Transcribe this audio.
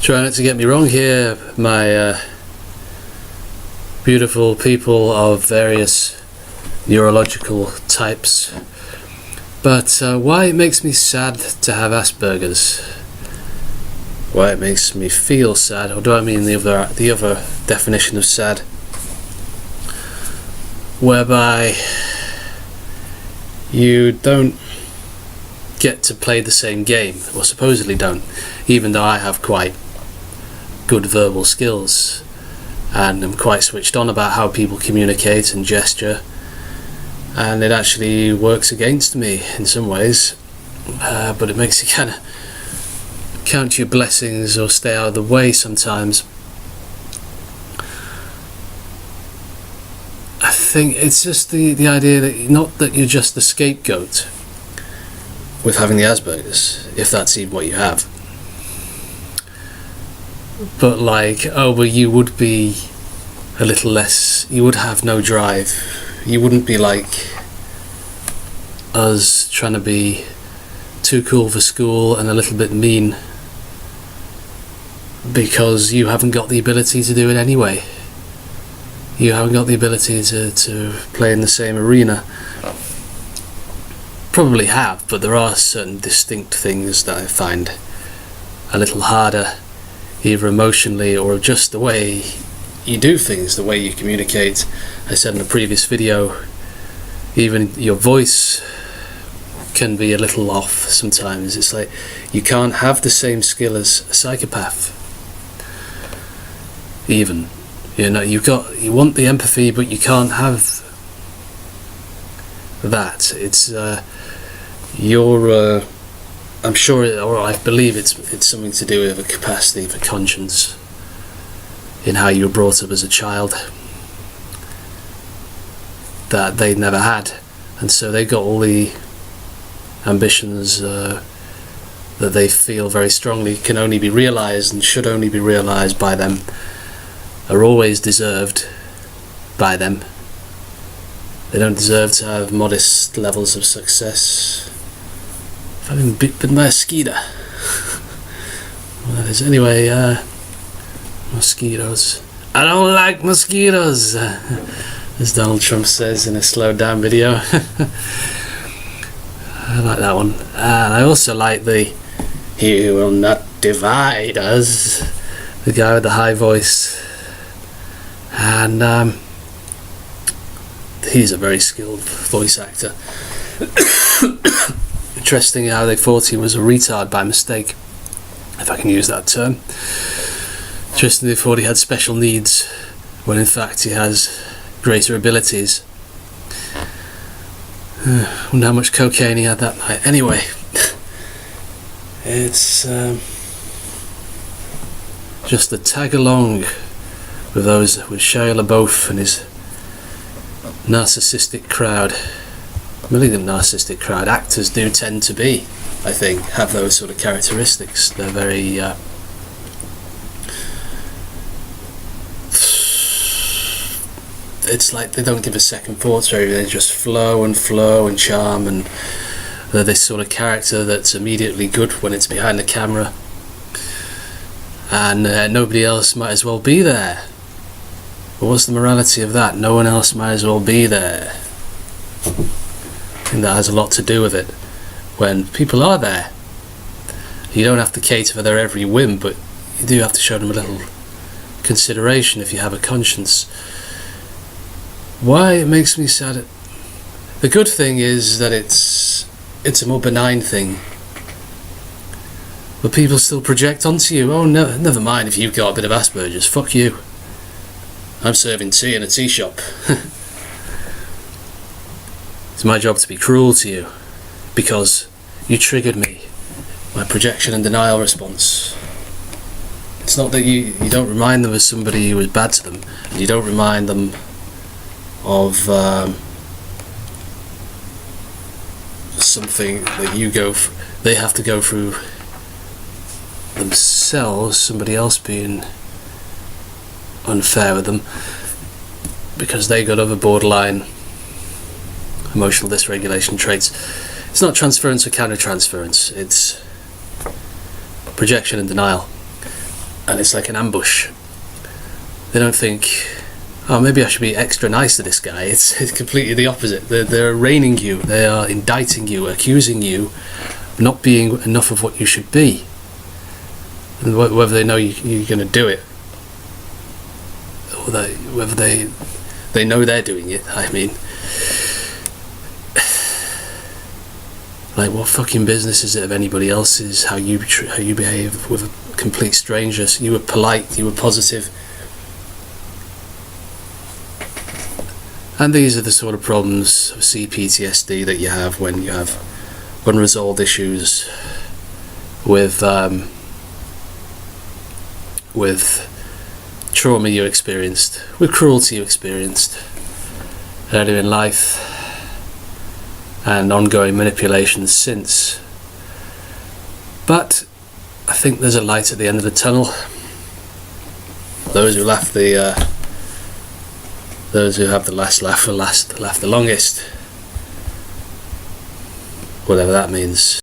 Try not to get me wrong here, my beautiful people of various neurological types, but why it makes me sad to have Asperger's, why it makes me feel sad, or do I mean the other definition of sad, whereby you don't get to play the same game, or supposedly don't, even though I have quite good verbal skills and I'm quite switched on about how people communicate and gesture, and it actually works against me in some ways, but it makes you kind of count your blessings or stay out of the way sometimes. I think it's just the idea that not that you're just the scapegoat with having the Asperger's, if that's even what you have, but like, oh, well, you would be a little less, you would have no drive, you wouldn't be like us trying to be too cool for school and a little bit mean because you haven't got the ability to do it anyway. You haven't got the ability to play in the same arena. Probably have, but there are certain distinct things that I find a little harder, either emotionally or just the way you do things, the way you communicate. I said in a previous video, even your voice can be a little off sometimes. It's like you can't have the same skill as a psychopath. Even, you know, you want the empathy, but you can't have that. It's I'm sure, or I believe it's something to do with a capacity for conscience in how you were brought up as a child that they never had, and so they got all the ambitions that they feel very strongly can only be realised and should only be realised by them, are always deserved by them. They don't deserve to have modest levels of success. If I've been bitten by a mosquito. Well, that is anyway. Mosquitoes. I don't like mosquitoes, as Donald Trump says in a slowed down video. I like that one, and I also like the "He will not divide us," the guy with the high voice, and he's a very skilled voice actor. Interesting how they thought he was a retard by mistake, if I can use that term. Interesting they thought he had special needs, when in fact he has greater abilities. Wonder how much cocaine he had that night. Anyway, it's just to tag along with Shia LaBeouf and his narcissistic crowd. Malignant narcissistic crowd. Actors do tend to be, I think, have those sort of characteristics. They're very it's like they don't give a second thought to everything. They just flow and charm, and they're this sort of character that's immediately good when it's behind the camera, and nobody else might as well be there. But what's the morality of that? No one else might as well be there. I think that has a lot to do with it. When people are there, you don't have to cater for their every whim, but you do have to show them a little consideration if you have a conscience. Why it makes me sad? The good thing is that it's a more benign thing, but people still project onto you. Oh, no, never mind if you've got a bit of Asperger's. Fuck you. I'm serving tea in a tea shop. It's my job to be cruel to you because you triggered me. My projection and denial response. It's not that you don't remind them of somebody who was bad to them, and you don't remind them of something that they have to go through themselves, somebody else being unfair with them because they got other borderline emotional dysregulation traits. It's not transference or counter-transference, it's projection and denial. and it's like an ambush. They don't think, oh, maybe I should be extra nice to this guy. It's completely the opposite. They're arraigning you, they are indicting you, accusing you of not being enough of what you should be. And whether they know you're going to do it, or whether they know they're doing it, I mean. Like, what fucking business is it of anybody else's how you behave with a complete stranger? So you were polite, you were positive. And these are the sort of problems of CPTSD that you have when you have unresolved issues with trauma you experienced, with cruelty you experienced earlier in life, and ongoing manipulations since. But I think there's a light at the end of the tunnel. Those who have the last laugh will laugh the longest, whatever that means.